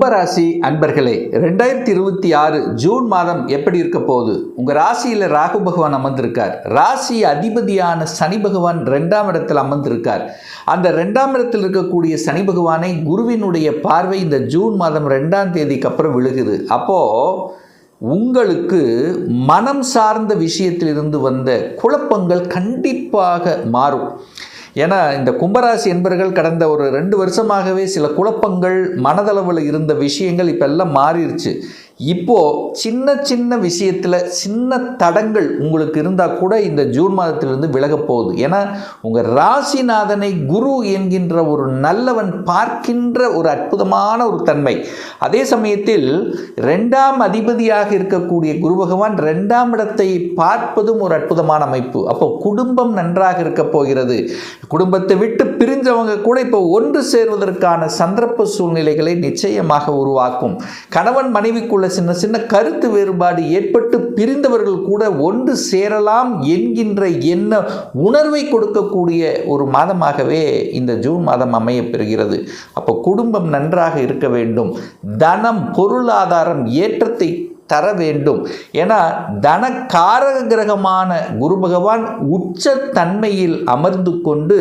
கும்பராசி அன்பர்களே, 2026 ஜூன் மாதம் எப்படி இருக்க போகுது? உங்கள் ராசியில் ராகு பகவான் அமர்ந்திருக்கார். ராசி அதிபதியான சனி பகவான் 2ஆம் இடத்தில் அமர்ந்திருக்கார். அந்த 2ஆம் இடத்தில் இருக்கக்கூடிய சனி பகவானை குருவினுடைய பார்வை இந்த ஜூன் மாதம் 2ஆம் தேதிக்கு அப்புறம் விழுகுது. அப்போது உங்களுக்கு மனம் சார்ந்த விஷயத்திலிருந்து வந்த குழப்பங்கள் கண்டிப்பாக மாறும். ஏன்னா இந்த கும்பராசி என்பர்கள் கடந்த ஒரு 2 வருஷமாகவே சில குழப்பங்கள் மனதளவில் இருந்த விஷயங்கள் இப்போ எல்லாம் மாறிடுச்சு. இப்போது சின்ன சின்ன விஷயத்தில் சின்ன தடங்கள் உங்களுக்கு இருந்தால் கூட இந்த ஜூன் மாதத்திலிருந்து விலகப் போகுது. ஏன்னா உங்கள் ராசிநாதனை குரு என்கின்ற ஒரு நல்லவன் பார்க்கின்ற ஒரு அற்புதமான ஒரு தன்மை. அதே சமயத்தில் 2ஆம் அதிபதியாக இருக்கக்கூடிய குரு பகவான் 2ஆம் இடத்தை பார்ப்பதும் ஒரு அற்புதமான அமைப்பு. அப்போ குடும்பம் நன்றாக இருக்க போகிறது. குடும்பத்தை விட்டு பிரிஞ்சவங்க கூட இப்போ ஒன்று சேர்வதற்கான சந்தர்ப்ப சூழ்நிலைகளை நிச்சயமாக உருவாக்கும். கணவன் மனைவிக்குள்ள சின்ன சின்ன கருத்து வேறுபாடு ஏற்பட்டு பிரிந்தவர்கள் கூட ஒன்று சேரலாம் என்கின்ற எண்ண உணர்வை கொடுக்கக்கூடிய ஒரு மாதமாகவே இந்த ஜூன் மாதம் அமையப்பெறுகிறது. அப்போ குடும்பம் நன்றாக இருக்க வேண்டும். தனம் பொருளாதாரம் ஏற்றத்தை தர வேண்டும். ஏன்னா தனக்காரக கிரகமான குரு பகவான் உச்ச தன்மையில் அமர்ந்து கொண்டு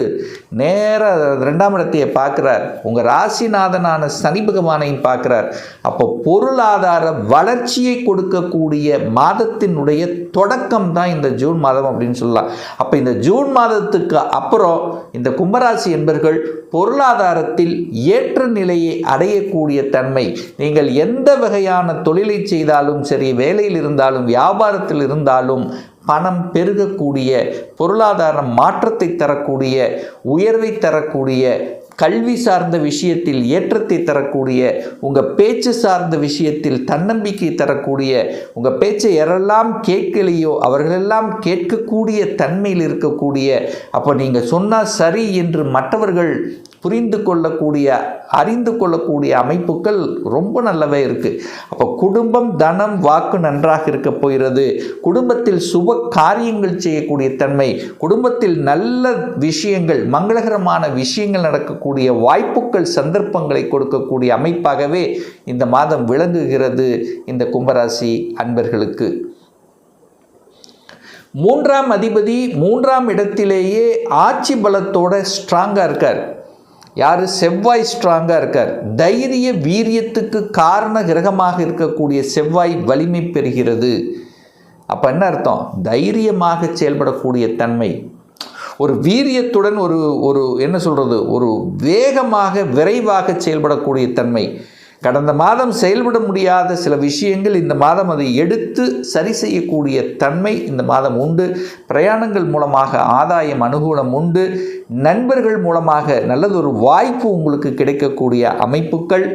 நேர 2ஆம் இடத்தையே பார்க்குறார். உங்கள் ராசிநாதனான சனி பகவானையும் பார்க்குறார். அப்போ பொருளாதார வளர்ச்சியை கொடுக்கக்கூடிய மாதத்தினுடைய தொடக்கம் தான் இந்த ஜூன் மாதம் அப்படின்னு சொல்லலாம். அப்போ இந்த ஜூன் மாதத்துக்கு அப்புறம் இந்த கும்பராசி என்பர்கள் பொருளாதாரத்தில் ஏற்ற நிலையை அடையக்கூடிய தன்மை. நீங்கள் எந்த வகையான தொழிலை செய்தாலும் சரி, வேலையில் இருந்தாலும் வியாபாரத்தில் இருந்தாலும் பணம் பெருகக்கூடிய, பொருளாதார மாற்றத்தை தரக்கூடிய, உயர்வை தரக்கூடிய, கல்வி சார்ந்த விஷயத்தில் ஏற்றத்தை தரக்கூடிய, உங்கள் பேச்சு சார்ந்த விஷயத்தில் தன்னம்பிக்கை தரக்கூடிய, உங்கள் பேச்சை யாரெல்லாம் கேட்கலையோ அவர்களெல்லாம் கேட்கக்கூடிய தன்மையில் இருக்கக்கூடிய, அப்போ நீங்கள் சொன்னால் சரி என்று மற்றவர்கள் புரிந்து கொள்ளக்கூடிய, அறிந்து கொள்ளக்கூடிய அமைப்புகள் ரொம்ப நல்லாவே இருக்குது. அப்போ குடும்பம் தனம் வாக்கு நன்றாக இருக்க போகிறது. குடும்பத்தில் சுப காரியங்கள் செய்யக்கூடிய தன்மை, குடும்பத்தில் நல்ல விஷயங்கள், மங்களகரமான விஷயங்கள் நடக்கக்கூடிய வாய்ப்புகள், சந்தர்ப்பங்களை கொடுக்கக்கூடிய அமைப்பாகவே இந்த மாதம் விளங்குகிறது இந்த கும்பராசி அன்பர்களுக்கு. 3ஆம் அதிபதி 3ஆம் இடத்திலேயே ஆட்சி பலத்தோட ஸ்ட்ராங்காக இருக்கார். யார்? செவ்வாய் ஸ்ட்ராங்காக இருக்கார். தைரிய வீரியத்துக்கு காரண கிரகமாக இருக்கக்கூடிய செவ்வாய் வலிமை பெறுகிறது. அப்போ என்ன அர்த்தம்? தைரியமாக செயல்படக்கூடிய தன்மை, ஒரு வீரியத்துடன் ஒரு என்ன சொல்கிறது, ஒரு வேகமாக விரைவாக செயல்படக்கூடிய தன்மை. கடந்த மாதம் செயல்பட முடியாத சில விஷயங்கள் இந்த மாதம் அதை எடுத்து சரி செய்யக்கூடிய தன்மை இந்த மாதம் உண்டு. பிரயாணங்கள் மூலமாக ஆதாயம் அனுகூலம் உண்டு. நண்பர்கள் மூலமாக நல்லதொரு வாய்ப்பு உங்களுக்கு கிடைக்கக்கூடிய அமைப்புகள்.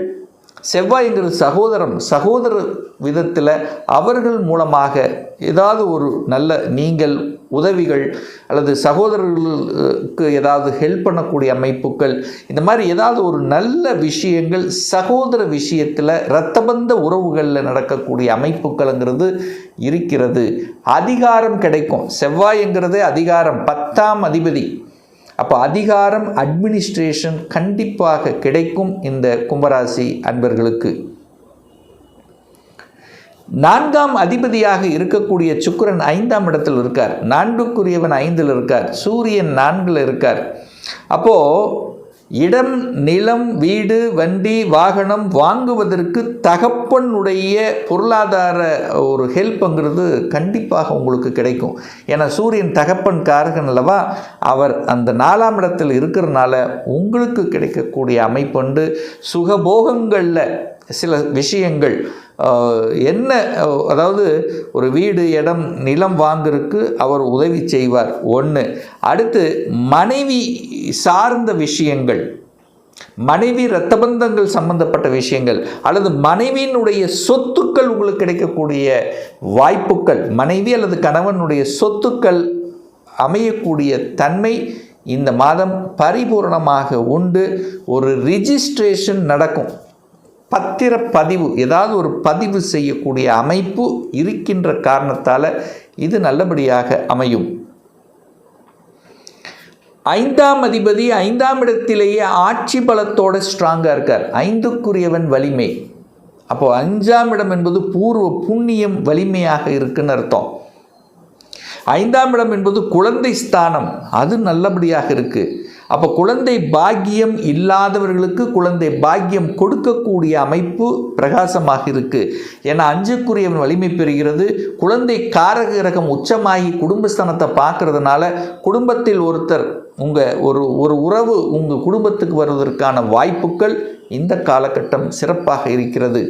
செவ்வாய்ங்கிறது சகோதர விதத்தில் அவர்கள் மூலமாக ஏதாவது ஒரு நல்ல நீங்கள் உதவிகள் அல்லது சகோதரர்களுக்கு ஏதாவது ஹெல்ப் பண்ணக்கூடிய அமைப்புகள், இந்த மாதிரி ஏதாவது ஒரு நல்ல விஷயங்கள் சகோதர விஷயத்தில் இரத்தபந்த உறவுகளில் நடக்கக்கூடிய அமைப்புகள்ங்கிறது இருக்கிறது. அதிகாரம் கிடைக்கும். செவ்வாய்ங்கிறது அதிகாரம், 10ஆம் அதிபதி. அப்போ அதிகாரம், அட்மினிஸ்ட்ரேஷன் கண்டிப்பாக கிடைக்கும் இந்த கும்பராசி அன்பர்களுக்கு. 4ஆம் அதிபதியாக இருக்கக்கூடிய சுக்கிரன் 5ஆம் இடத்தில் இருக்கார். 4க்குரியவன் 5இல் இருக்கார். சூரியன் 4இல் இருக்கார். அப்போது இடம், நிலம், வீடு, வண்டி, வாகனம் வாங்குவதற்கு தகப்பனுடைய பொருளாதார ஒரு ஹெல்ப்புங்கிறது கண்டிப்பாக உங்களுக்கு கிடைக்கும். ஏன்னா சூரியன் தகப்பன் காரகன் அல்லவா, அவர் அந்த 4ஆம் இடத்தில் இருக்கிறனால உங்களுக்கு கிடைக்கக்கூடிய அமைப்புண்டு. சுகபோகங்களில் சில விஷயங்கள் என்ன, அதாவது ஒரு வீடு, இடம், நிலம் வாங்குறதுக்கு அவர் உதவி செய்வார். ஒன்று. அடுத்து மனைவி சார்ந்த விஷயங்கள், மனைவி இரத்தபந்தங்கள் சம்பந்தப்பட்ட விஷயங்கள் அல்லது மனைவியினுடைய சொத்துக்கள் உங்களுக்கு கிடைக்கக்கூடிய வாய்ப்புகள், மனைவி அல்லது கணவனுடைய சொத்துக்கள் அமையக்கூடிய தன்மை இந்த மாதம் பரிபூர்ணமாக உண்டு. ஒரு ரிஜிஸ்ட்ரேஷன் நடக்கும். பத்திரப்பதிவு, ஏதாவது ஒரு பதிவு செய்யக்கூடிய அமைப்பு இருக்கின்ற காரணத்தால் இது நல்லபடியாக அமையும். 5ஆம் அதிபதி 5ஆம் இடத்திலேயே ஆட்சி பலத்தோட ஸ்ட்ராங்காக இருக்கார். 5க்குரியவன் வலிமை. அப்போ 5ஆம் இடம் என்பது பூர்வ புண்ணியம் வலிமையாக இருக்குன்னு அர்த்தம். 5ஆம் இடம் என்பது குழந்தை ஸ்தானம், அது நல்லபடியாக இருக்குது. அப்போ குழந்தை பாக்கியம் இல்லாதவர்களுக்கு குழந்தை பாக்கியம் கொடுக்கக்கூடிய அமைப்பு பிரகாசமாக இருக்குது. ஏன்னா 5க்குரியவன் வலிமை பெறுகிறது. குழந்தை காரக கிரகம் உச்சமாகி குடும்பஸ்தானத்தை பார்க்கறதுனால குடும்பத்தில் ஒருத்தர் ஒரு உறவு உங்கள் குடும்பத்துக்கு வருவதற்கான வாய்ப்புகள் இந்த காலகட்டம் சிறப்பாக இருக்கிறது.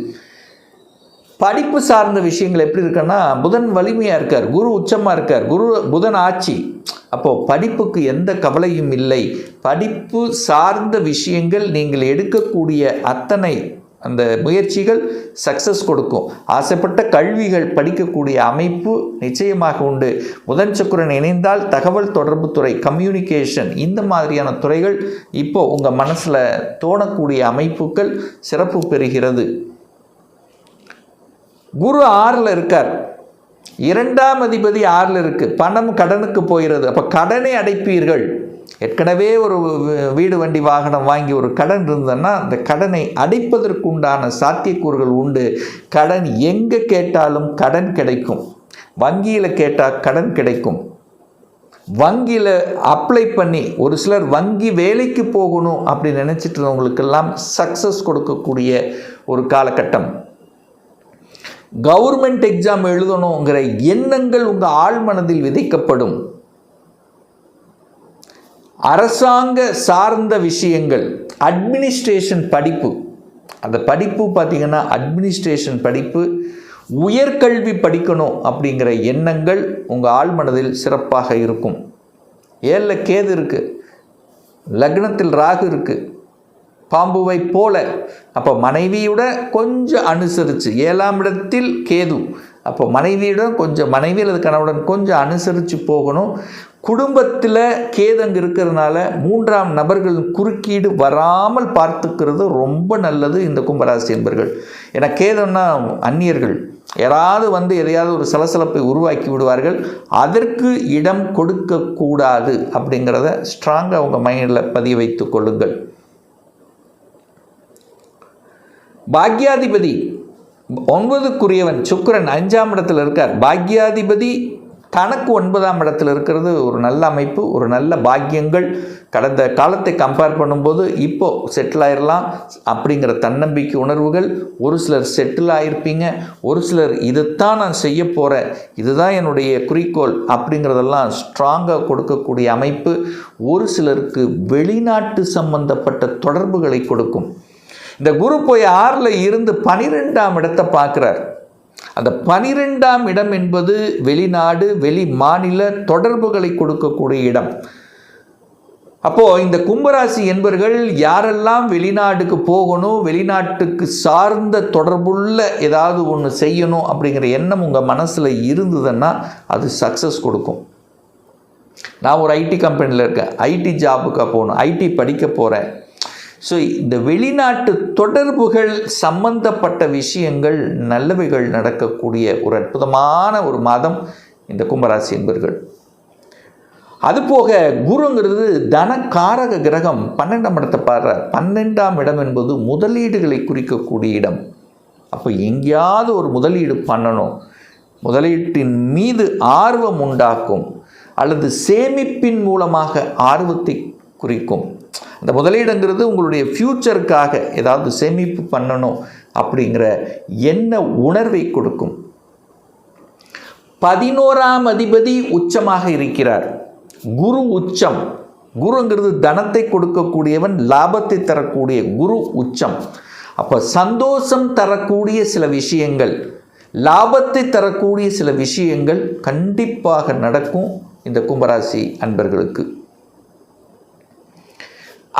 படிப்பு சார்ந்த விஷயங்கள் எப்படி இருக்குன்னா, புதன் வலிமையாக இருக்கார், குரு உச்சமாக இருக்கார், புதன் ஆட்சி. அப்போது படிப்புக்கு எந்த கவலையும் இல்லை. படிப்பு சார்ந்த விஷயங்கள் நீங்கள் எடுக்கக்கூடிய அத்தனை அந்த முயற்சிகள் சக்ஸஸ் கொடுக்கும். ஆசைப்பட்ட கல்விகள் படிக்கக்கூடிய அமைப்பு நிச்சயமாக உண்டு. புதன் சுக்கிரன் இணைந்தால் தகவல் தொடர்பு துறை, கம்யூனிகேஷன், இந்த மாதிரியான துறைகள் இப்போது உங்கள் மனசில் தோணக்கூடிய அமைப்புகள் சிறப்பு பெறுகிறது. குரு 6ல் இருக்கார், 2ஆம் அதிபதி 6ல் இருக்குது, பணம் கடனுக்கு போகிறது. அப்போ கடனை அடைப்பீர்கள். ஏற்கனவே ஒரு வீடு வண்டி வாகனம் வாங்கி ஒரு கடன் இருந்ததுன்னா அந்த கடனை அடைப்பதற்குண்டான சாத்தியக்கூறுகள் உண்டு. கடன் எங்கே கேட்டாலும் கடன் கிடைக்கும். வங்கியில் கேட்டால் கடன் கிடைக்கும். வங்கியில் அப்ளை பண்ணி ஒரு சிலர் வங்கி வேலைக்கு போகணும் அப்படின்னு நினச்சிட்டு இருந்தவங்களுக்கெல்லாம் சக்ஸஸ் கொடுக்கக்கூடிய ஒரு காலகட்டம். கவர்மெண்ட் எக்ஸாம் எழுதணுங்கிற எண்ணங்கள் உங்கள் ஆழ்மனதில் விதைக்கப்படும். அரசாங்க சார்ந்த விஷயங்கள், அட்மினிஸ்ட்ரேஷன் படிப்பு, அந்த படிப்பு பார்த்திங்கன்னா அட்மினிஸ்ட்ரேஷன் படிப்பு, உயர்கல்வி படிக்கணும் அப்படிங்கிற எண்ணங்கள் உங்கள் ஆழ்மனதில் சிறப்பாக இருக்கும். 7ல் கேது இருக்குது, லக்னத்தில் ராகு இருக்குது, பாம்புவை போல. அப்போ மனைவியோட கொஞ்சம் அனுசரித்து, 7ஆம் இடத்தில் கேது, அப்போ மனைவியுடன் கொஞ்சம், மனைவி அல்லது கணவனுடன் கொஞ்சம் அனுசரித்து போகணும். குடும்பத்தில் கேதங்க இருக்கிறதுனால 3ஆம் நபர்கள் குறுக்கீடு வராமல் பார்த்துக்கிறது ரொம்ப நல்லது இந்த கும்பராசி என்பர்கள். ஏன்னா கேதுன்னா அந்நியர்கள், யாராவது எதையாவது ஒரு சலசலப்பை உருவாக்கி விடுவார்கள். அதற்கு இடம் கொடுக்கக்கூடாது அப்படிங்கிறத ஸ்ட்ராங்காக உங்கள் மைண்டில் பதிய வைத்து கொள்ளுங்கள். பாக்யாதிபதி 9க்குரியவன் சுக்கிரன் 5ஆம் இடத்தில் இருக்கார். பாக்யாதிபதி தனக்கு 9ஆம் இடத்தில் இருக்கிறது ஒரு நல்ல அமைப்பு, ஒரு நல்ல பாக்கியங்கள். கடந்த காலத்தை கம்பேர் பண்ணும்போது இப்போது செட்டில் ஆயிடலாம் அப்படிங்கிற தன்னம்பிக்கை உணர்வுகள். ஒரு சிலர் செட்டில் ஆகிருப்பீங்க, ஒரு சிலர் இதுதான் நான் செய்ய போகிறேன், இதுதான் என்னுடைய குறிக்கோள் அப்படிங்கிறதெல்லாம் ஸ்ட்ராங்காக கொடுக்கக்கூடிய அமைப்பு. ஒரு சிலருக்கு வெளிநாட்டு சம்பந்தப்பட்ட தொடர்புகளை கொடுக்கும். இந்த குரு போய் 6ல் இருந்து 12ஆம் இடத்தை பார்க்குறார். அந்த 12ஆம் இடம் என்பது வெளிநாடு, வெளி மாநில தொடர்புகளை கொடுக்கக்கூடிய இடம். அப்போது இந்த கும்பராசி என்பர்கள் யாரெல்லாம் வெளிநாட்டுக்கு போகணும், வெளிநாட்டுக்கு சார்ந்த தொடர்புள்ள ஏதாவது ஒன்று செய்யணும் அப்படிங்கிற எண்ணம் உங்கள் மனசில் இருந்ததுன்னா அது சக்ஸஸ் கொடுக்கும். நான் ஒரு ஐடி கம்பெனியில் இருக்கேன், ஐடி ஜாபுக்காக போகணும், ஐடி படிக்க போகிறேன். ஸோ இந்த வெளிநாட்டு தொடர்புகள் சம்பந்தப்பட்ட விஷயங்கள் நல்லவைகள் நடக்கக்கூடிய ஒரு அற்புதமான ஒரு மாதம் இந்த கும்பராசி என்பர்கள். அதுபோக குருங்கிறது தனக்காரக கிரகம் 12ஆம் இடத்தை பாடுறார். 12ஆம் இடம் என்பது முதலீடுகளை குறிக்கக்கூடிய இடம். அப்போ எங்கேயாவது ஒரு முதலீடு பண்ணணும், முதலீட்டின் மீது ஆர்வம் உண்டாக்கும், அல்லது சேமிப்பின் மூலமாக ஆர்வத்தை குறிக்கும். அந்த முதலீடுங்கிறது உங்களுடைய ஃப்யூச்சருக்காக ஏதாவது சேமிப்பு பண்ணணும் அப்படிங்கிற எண்ண உணர்வை கொடுக்கும். 11ஆம் அதிபதி உச்சமாக இருக்கிறார். குரு உச்சம். குருங்கிறது தனத்தை கொடுக்கக்கூடியவன், லாபத்தை தரக்கூடிய குரு உச்சம். அப்போ சந்தோஷம் தரக்கூடிய சில விஷயங்கள், லாபத்தை தரக்கூடிய சில விஷயங்கள் கண்டிப்பாக நடக்கும் இந்த கும்பராசி அன்பர்களுக்கு.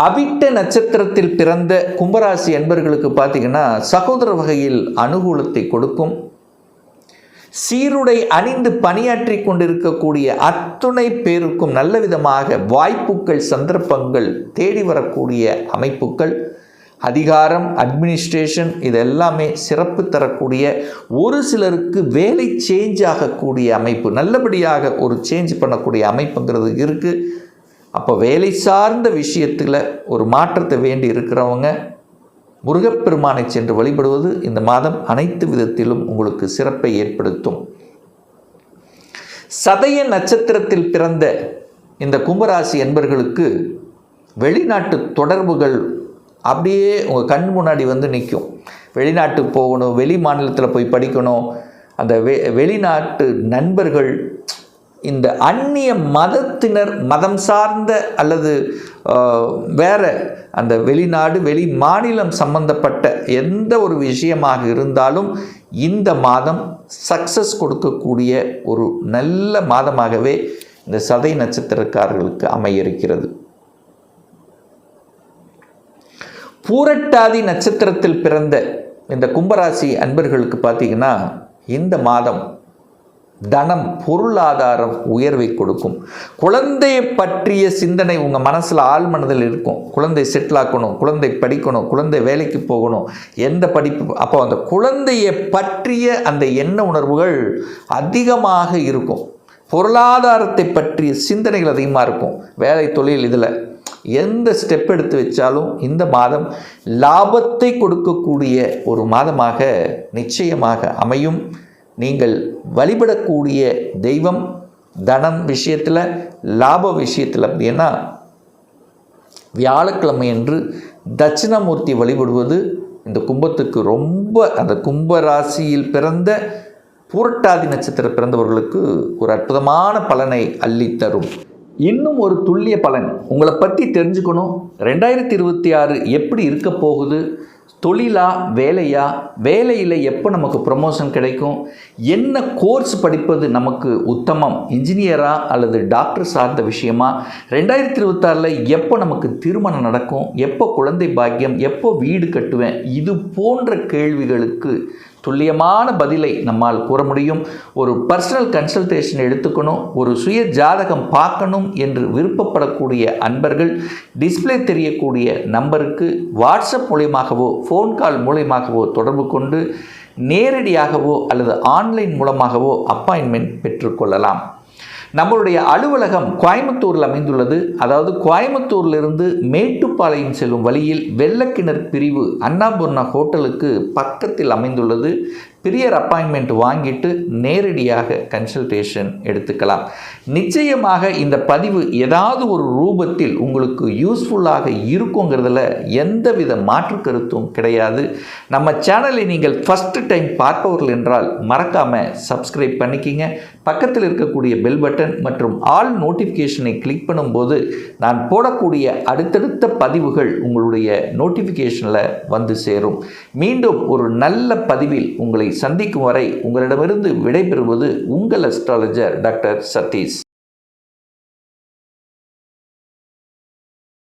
அவிட்ட நட்சத்திரத்தில் பிறந்த கும்பராசி அன்பர்களுக்கு பார்த்தீங்கன்னா சகோதர வகையில் அனுகூலத்தை கொடுக்கும். சீருடை அணிந்து பணியாற்றி கொண்டிருக்கக்கூடிய அத்துணை பேருக்கும் நல்ல விதமாக வாய்ப்புகள், சந்தர்ப்பங்கள் தேடி வரக்கூடிய அமைப்புகள். அதிகாரம், அட்மினிஸ்ட்ரேஷன், இது எல்லாமே சிறப்பு தரக்கூடிய, ஒரு சிலருக்கு வேலை சேஞ்ச் ஆகக்கூடிய அமைப்பு, நல்லபடியாக ஒரு சேஞ்ச் பண்ணக்கூடிய அமைப்புங்கிறது இருக்குது. அப்போ வேலை சார்ந்த விஷயத்தில் ஒரு மாற்றத்தை வேண்டி இருக்கிறவங்க முருகப்பெருமானை சென்று வழிபடுவது இந்த மாதம் அனைத்து விதத்திலும் உங்களுக்கு சிறப்பை ஏற்படுத்தும். சதய நட்சத்திரத்தில் பிறந்த இந்த கும்பராசி என்பர்களுக்கு வெளிநாட்டு தொடர்புகள் அப்படியே உங்கள் கண் முன்னாடி வந்து நிற்கும். வெளிநாட்டுக்கு போகணும், வெளி மாநிலத்தில் போய் படிக்கணும், அந்த வெளிநாட்டு நண்பர்கள், இந்த அந்நிய மதத்தினர், மதம் சார்ந்த அல்லது வேறு அந்த வெளிநாடு வெளி மாநிலம் சம்பந்தப்பட்ட எந்த ஒரு விஷயமாக இருந்தாலும் இந்த மாதம் சக்ஸஸ் கொடுக்கக்கூடிய ஒரு நல்ல மாதமாகவே இந்த சதய நட்சத்திரக்காரர்களுக்கு அமையிருக்கிறது. பூரட்டாதி நட்சத்திரத்தில் பிறந்த இந்த கும்பராசி அன்பர்களுக்கு பார்த்தீங்கன்னா இந்த மாதம் தனம், பொருளாதாரம் உயர்வை கொடுக்கும். குழந்தையை பற்றிய சிந்தனை உங்கள் மனசில் ஆழ் மனதில் இருக்கும். குழந்தை செட்டில் ஆக்கணும், குழந்தை படிக்கணும், குழந்தை வேலைக்கு போகணும், எந்த படிப்பு, அப்போ அந்த குழந்தையை பற்றிய அந்த எண்ண உணர்வுகள் அதிகமாக இருக்கும். பொருளாதாரத்தை பற்றிய சிந்தனைகள் அதிகமாக இருக்கும். வேலை, தொழில், இதில் எந்த ஸ்டெப் எடுத்து வச்சாலும் இந்த மாதம் லாபத்தை கொடுக்கக்கூடிய ஒரு மாதமாக நிச்சயமாக அமையும். நீங்கள் வழிபடக்கூடிய தெய்வம் தனம் விஷயத்தில், லாப விஷயத்தில் அப்படின்னா வியாழக்கிழமை என்று தட்சிணாமூர்த்தி வழிபடுவது இந்த கும்பத்துக்கு ரொம்ப, அந்த கும்பராசியில் பிறந்த பூரட்டாதி நட்சத்திரம் பிறந்தவர்களுக்கு ஒரு அற்புதமான பலனை அள்ளித்தரும். இன்னும் ஒரு துல்லிய பலன் உங்களை பற்றி தெரிஞ்சுக்கணும். 2026 எப்படி இருக்க போகுது, தொழிலா வேலையா, வேலையில் எப்போ நமக்கு ப்ரமோஷன் கிடைக்கும், என்ன கோர்ஸ் படிப்பது நமக்கு உத்தமம், இன்ஜினியரா அல்லது டாக்டர் சார்ந்த விஷயமா, 2026 எப்போ நமக்கு திருமணம் நடக்கும், எப்போ குழந்தை பாக்கியம், எப்போ வீடு கட்டுவேன், இது போன்ற கேள்விகளுக்கு துல்லியமான பதிலை நம்மால் கூற முடியும். ஒரு பர்சனல் கன்சல்டேஷன் எடுத்துக்கணும், ஒரு சுய ஜாதகம் பார்க்கணும் என்று விருப்பப்படக்கூடிய அன்பர்கள் டிஸ்பிளே தெரியக்கூடிய நம்பருக்கு வாட்ஸ்அப் மூலமாகவோ ஃபோன் கால் மூலமாகவோ தொடர்பு கொண்டு நேரடியாகவோ அல்லது ஆன்லைன் மூலமாகவோ அப்பாயின்மெண்ட் பெற்றுக்கொள்ளலாம். நம்மளுடைய அலுவலகம் கோயம்புத்தூரில் அமைந்துள்ளது. அதாவது கோயம்புத்தூரிலிருந்து மேட்டுப்பாளையம் செல்லும் வழியில் வெள்ளக்கிணர் பிரிவு அண்ணாபூர்ணா ஹோட்டலுக்கு பக்கத்தில் அமைந்துள்ளது. பிரியர் அப்பாயின்மெண்ட் வாங்கிட்டு நேரடியாக கன்சல்டேஷன் எடுத்துக்கலாம். நிச்சயமாக இந்த பதிவு ஏதாவது ஒரு ரூபத்தில் உங்களுக்கு யூஸ்ஃபுல்லாக இருக்குங்கிறதுல எந்தவித மாற்று கருத்தும் கிடையாது. நம்ம சேனலை நீங்கள் ஃபஸ்ட்டு டைம் பார்ப்பவர்கள் என்றால் மறக்காமல் சப்ஸ்கிரைப் பண்ணிக்கிங்க. பக்கத்தில் இருக்கக்கூடிய பெல் பட்டன் மற்றும் ஆல் நோட்டிஃபிகேஷனை கிளிக் பண்ணும்போது நான் போடக்கூடிய அடுத்தடுத்த பதிவுகள் உங்களுடைய நோட்டிஃபிகேஷனில் வந்து சேரும். மீண்டும் ஒரு நல்ல பதிவில் உங்களை சந்திக்கும் வரை உங்களிடமிருந்து விடைபெறுவது உங்கள் அஸ்ட்ராலஜர் டாக்டர் சதீஷ்.